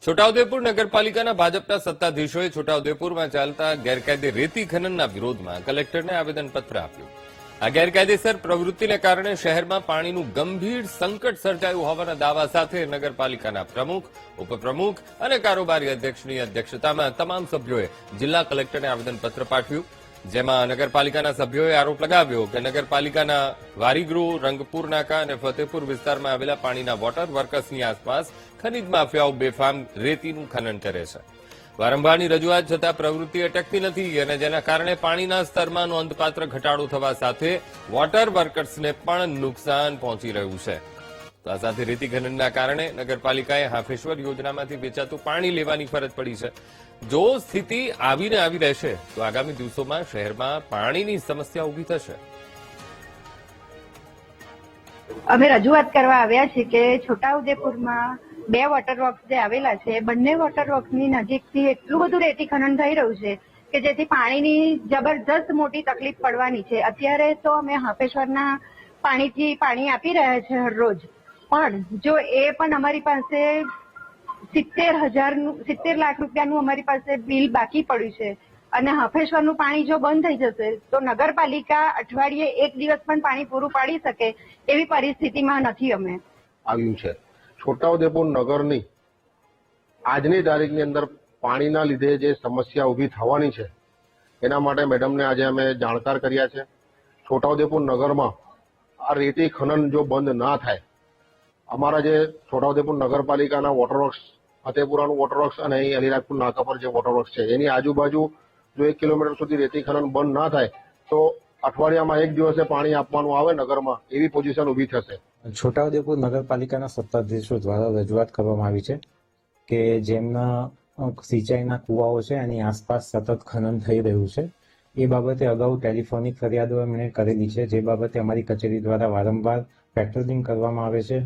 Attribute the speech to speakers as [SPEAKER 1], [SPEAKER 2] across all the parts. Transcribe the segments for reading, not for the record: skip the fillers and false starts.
[SPEAKER 1] છોટાઉદેપુર નગરપાલિકાના ભાજપના સત્તાધીશોએ છોટાઉદેપુરમાં ચાલતા ગેરકાયદે રેતી ખનનના વિરોધમાં કલેક્ટરને આવેદનપત્ર આપ્યું. આ ગેરકાયદેસર પ્રવૃત્તિને કારણે શહેરમાં પાણીનું ગંભીર સંકટ સર્જાયું હોવાના દાવા સાથે નગરપાલિકાના પ્રમુખ, ઉપપ્રમુખ અને કારોબારી અધ્યક્ષની અધ્યક્ષતામાં તમામ સભ્યોએ જિલ્લા કલેક્ટરને આવેદનપત્ર પાઠવ્યું. જેમાં નગરપાલિકાના સભ્યોએ આરોપ લગાવ્યો કે નગરપાલિકાના વારીગૃહ, રંગપુર નાકા અને ફતેપુર વિસ્તારમાં આવેલા પાણીના વોટર વર્કર્સની આસપાસ ખનીજ માફિયાઓ બેફામ રેતીનું ખનન કરે છે. વારંવારની રજૂઆત છતાં પ્રવૃત્તિ અટકતી નથી અને જેના કારણે પાણીના સ્તરમાં નોંધપાત્ર ઘટાડો થવા સાથે વોટર વર્કર્સને પણ નુકસાન પહોંચી રહ્યું છે. તો આ સાથે રેતી ખનનના કારણે નગરપાલિકાએ હાફેશ્વર યોજનામાંથી વેચાતું પાણી લેવાની ફરજ પડી છે. જો સ્થિતિ આવીને આવી રહેશે તો આગામી દિવસોમાં શહેરમાં પાણીની સમસ્યા ઉભી થશે.
[SPEAKER 2] અમે રજૂઆત કરવા આવ્યા છીએ કે છોટાઉદેપુરમાં 2 વોટરવર્ક્સ જે આવેલા છે, બંને વોટરવર્ક્સની નજીકથી એટલું બધું રેતી ખનન થઈ રહ્યું છે કે જેથી પાણીની જબરજસ્ત મોટી તકલીફ પડવાની છે. અત્યારે તો અમે હાફેશ્વરના પાણીથી પાણી આપી રહ્યા છે હરરોજ, પણ જો એ પણ અમારી પાસે 70 લાખ રૂપિયાનું અમારી પાસે બિલ બાકી પડ્યું છે અને હાફેશ્વરનું પાણી જો બંધ થઈ જશે તો નગરપાલિકા અઠવાડિયે 1 દિવસ પણ પાણી પૂરું પાડી શકે એવી પરિસ્થિતિમાં નથી અમે
[SPEAKER 3] આવ્યું છે. છોટાઉદેપુર નગરની આજની તારીખની અંદર પાણીના લીધે જે સમસ્યા ઊભી થવાની છે એના માટે મેડમને આજે અમે જાણકાર કર્યા છે. છોટાઉદેપુર નગરમાં આ રેતી ખનન જો બંધ ના થાય, અમારા જે છોટાઉદેપુર નગરપાલિકાના વોટરવર્ક્સ, ફતેપુરાનું વોટરવર્ક્સ અને અહીં અલીરાજપુર નાકા પર જે વોટરવર્ક્સ છે એની આજુબાજુ જો 1 કિલોમીટર સુધી રેતી ખનન બંધ ના થાય તો અઠવાડિયામાં 1 દિવસે પાણી આપવાનું આવે નગરમાં એવી પોઝિશન ઊભી થશે.
[SPEAKER 4] છોટાઉદેપુર નગરપાલિકાના સત્તાધીશો દ્વારા રજૂઆત કરવામાં આવી છે કે જેમના સિંચાઈના કુવાઓ છે એની આસપાસ સતત ખનન થઈ રહ્યું છે. એ બાબતે અગાઉ ટેલિફોનિક ફરિયાદો એમણે કરેલી છે, જે બાબતે અમારી કચેરી દ્વારા વારંવાર પેટ્રોલિંગ કરવામાં આવે છે,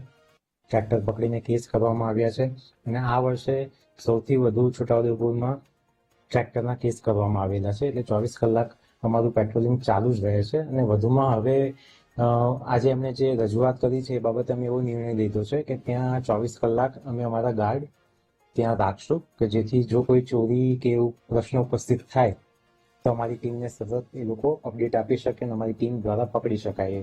[SPEAKER 4] ટ્રેક્ટર પકડીને કેસ કરવામાં આવ્યા છે અને આ વર્ષે સૌથી વધુ છોટાઉદેપુરમાં ટ્રેક્ટરના કેસ કરવામાં આવેલા છે. એટલે 24 કલાક અમારું પેટ્રોલિંગ ચાલુ જ રહે છે અને વધુમાં હવે આજે એમણે જે રજૂઆત કરી છે એ બાબતે અમે એવો નિર્ણય લીધો છે કે ત્યાં 24 કલાક અમે અમારા ગાર્ડ ત્યાં રાખશું કે જેથી જો કોઈ ચોરી કે એવું પ્રશ્ન ઉપસ્થિત થાય તો અમારી ટીમને સતત એ લોકો અપડેટ આપી શકે અને અમારી ટીમ દ્વારા પકડી શકાય.